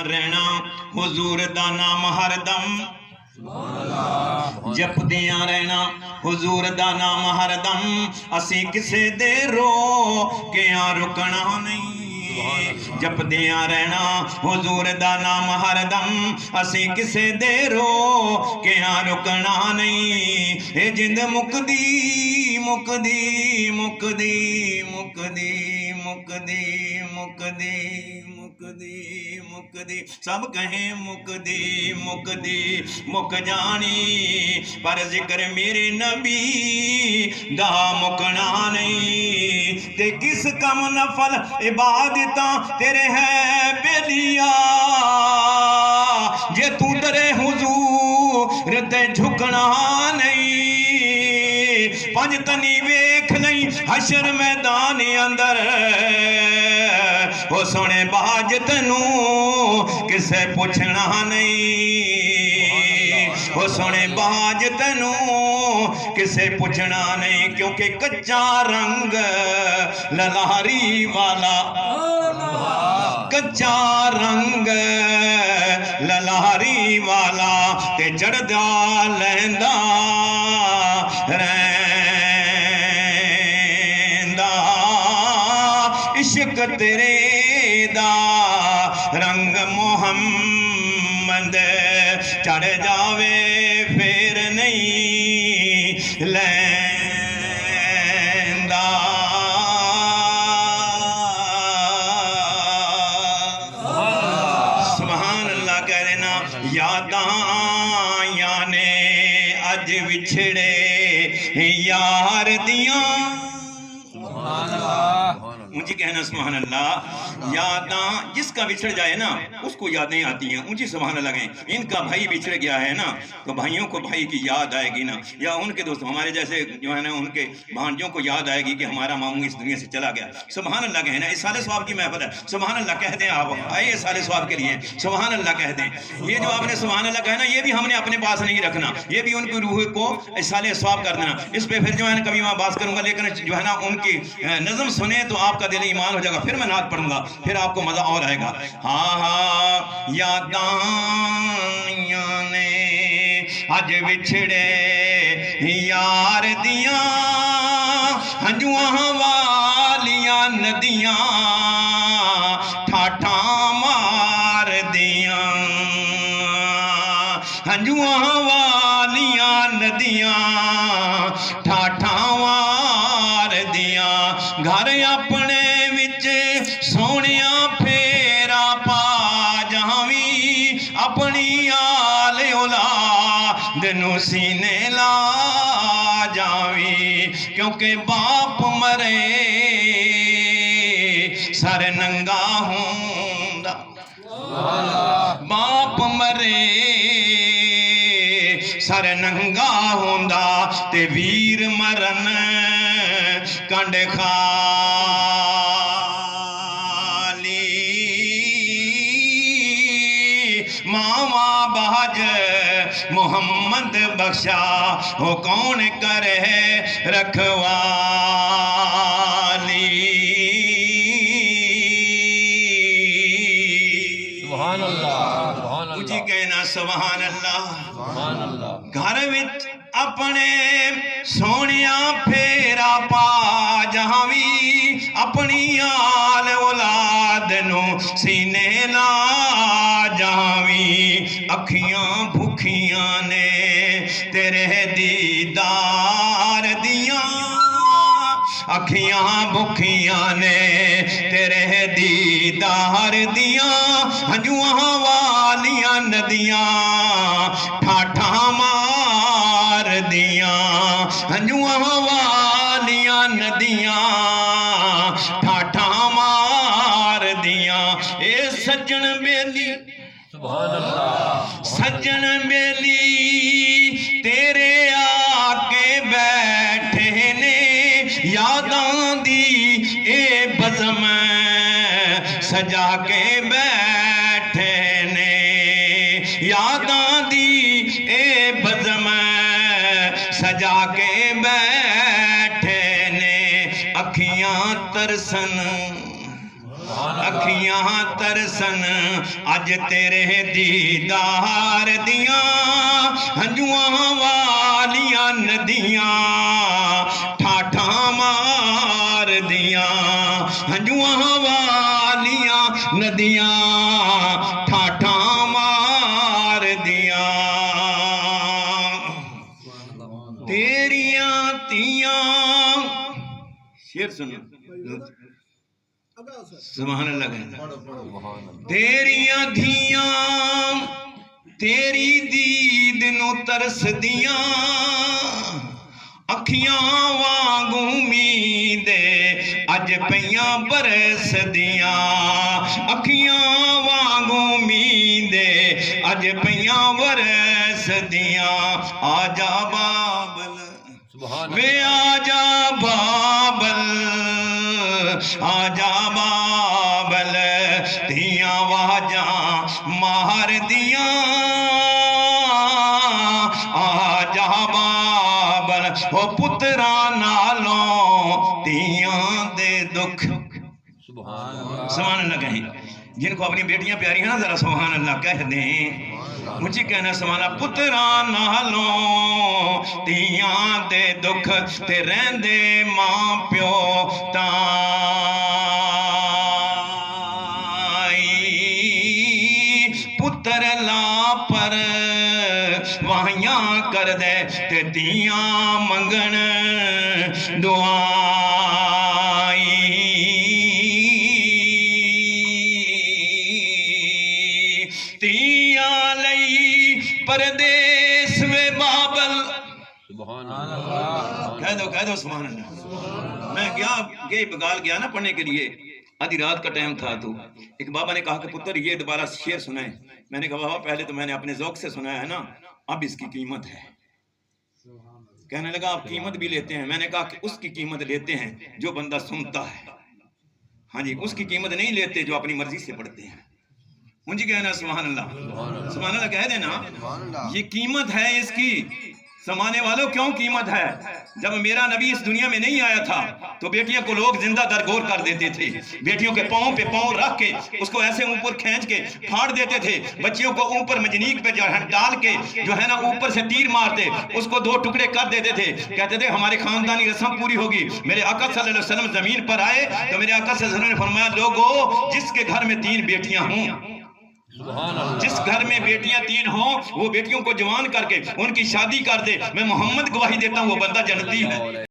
रहना हुजूर दा नाम हरदम, जपदियां रहना हुजूर दा नाम हरदम, असी किसे दे रोकियां रुकना नहीं। जपदियां रहना हुजूर दा नाम हरदम, असी किसे दे रोकियां रुकना नहीं। ए जिंद मुकदी मुकदी मुकदी मुकदी मुकदी मुकदी मुकदी मुकदी, सब कहें मुकदी मुकदी मुक जानी, पर जिक्र मेरे नबी दा मुकना नहीं। ते किस कम नफल इबादत तेरे है बेलिया, जे तू दरे हुजूर ते झुकना नहीं। पंज तनी वेख नहीं हशर मैदान अंदर, हो सोने बाज तैनू किसे पुछना नहीं। हो सोने बाज तैनू किसे पुछना नहीं, क्योंकि कच्चा रंग ललहारी वाला, कच्चा रंग ललहारी वाला, ते चढ़दा लैंदा इश्क तेरे दा रंग मोहम्मद, चढ़ जावे फिर नहीं लैंदा। सुभान अल्लाह कह देना। यादां याने अज विछड़े यार दियां, मुझे कहना सुभान अल्लाह। यादां जिसका बिछड़ जाए ना उसको यादें आती हैं, ऊंची सुभान अल्लाह कहें। इनका भाई बिछड़ गया है ना, तो भाइयों को भाई की याद आएगी ना, या उनके दोस्त हमारे जैसे जो है ना उनके भांजों को याद आएगी कि हमारा मामू इस दुनिया से चला गया। सुभान अल्लाह कहें ना। इस साले स्वाब की महफिल है, सुभान अल्लाह कह दें। आप आए इस साले स्वाब के लिए सुभान अल्लाह कह दें। ये जो आपने सुभान अल्लाह कहना, ये भी हमने अपने पास नहीं रखना, ये भी उनकी रूह को इस साले स्वाब कर देना। इस पर फिर जो है ना कभी मैं बात करूंगा, लेकिन जो है ना उनकी नज़म सुने तो आपका दिल ईमान हो जाएगा। फिर मैं नात पढ़ूंगा, फिर आपको मजा और आएगा। हाँ हाँ यादां ने अज विछड़े यार दियां, हंजुआं वालियां नदियां ठाठा मार दियां, हंजुआं वालियां नदियां ठाठा मार दियां। घर अपने सोनिया फेरा पा जावी, अपनी आल औलाद नू सीने ला जावी, क्योंकि बाप मरे सर नंगा होंदा, बाप मरे सर नंगा होंदा, ते वीर मरन कंड खा मामा बाज मोहम्मद बख्शा, हो कौन करे रखवाली। सुभान अल्लाह, मुझे कहना सुभान अल्लाह। घर विच अपने सोनिया फेरा पा जावी, अपनी आल औलाद नू सीने ला जावी। अखियां भुखियां ने तेरे दीदार दियां, अखियां भुखियां ने तेरे दीदार दियां, हंजुआं वालियां नदियां ठाठा मार दियां, हंजुआं वालियां नदियां ठाठा मार दियां। ए सज्जन बेली सुभान अल्लाह, सज्जन बेली तेरे आके बैठे ने, यादां दी ए बज़म सजा के बैठे ने, यादां दी ए बज़म सजा के बैठे ने। अखियां तरसन अखियां तरसन अज तेरे दीदार दियां हंजुआं वालियां नदियां ठाठा मार दियां हंजुआं वालियां नदियां ठाठा मार दियां तेरियां तियां शेर सुनो सुभान अल्लाह तेरियां धियां तेरी दीद नू तरसदियां अखियां वांगू मींदे अज पईयां बरसदियां अखियां वांगू मींदे अज पईयां बरसदियां आजा बाबल वे आजा बाबल आजा बाबल दियां वाजा मार दियां आजा बाबल ओ पुत्रा नालों दियां दे दुख सुभान अल्लाह कहें जिनको अपनी बेटियां प्यारी हैं ना जरा सुभान अल्लाह कह दें मुझे कहना सुभान पुत्रा नालों दियां दे दुख ते रहंदे मां प्यो पुत्र ला पर वाहियां कर दे ते दियां मंगन दुआई तियां लई परदेस वे बाबल कह दो सुभान अल्लाह। मैं गया बगाल गया ना पढ़ने के लिए आधी रात का टाइम था तो एक बाबा ने कहा कि पुत्र ये दोबारा शेर सुनाए। मैंने कहा बाबा पहले तो मैंने अपने ज़ौक़ से सुनाया है ना अब इसकी कीमत है। कहने लगा आप कीमत भी लेते हैं। मैंने कहा कि उसकी कीमत लेते हैं जो बंदा सुनता है, हाँ जी, उसकी कीमत नहीं लेते जो अपनी मर्जी से पढ़ते हैं। मुझे कहना सुभान अल्लाह कह देना ये कीमत है इसकी। समाने वालों क्यों कीमत है? जब मेरा नबी इस दुनिया में नहीं आया था तो बेटियों को लोग जिंदा दरगोर कर देते थे। बेटियों के पाँव पे पाँव रख के उसको ऐसे ऊपर खींच के फाड़ देते थे। बच्चियों को ऊपर मजनीक पे जो है डाल के जो है ना ऊपर से तीर मारते उसको दो टुकड़े कर देते थे। कहते थे हमारे खानदानी रस्म पूरी होगी। मेरे आका सल्लल्लाहु अलैहि वसल्लम जमीन पर आए तो मेरे आका सल्लल्लाहु अलैहि वसल्लम ने फरमाया लोगों जिसके घर में 3 बेटियां हों, जिस घर में बेटियां 3 हों वो बेटियों को जवान करके उनकी शादी कर दे, मैं मोहम्मद गवाही देता हूँ वो बंदा जन्नती है।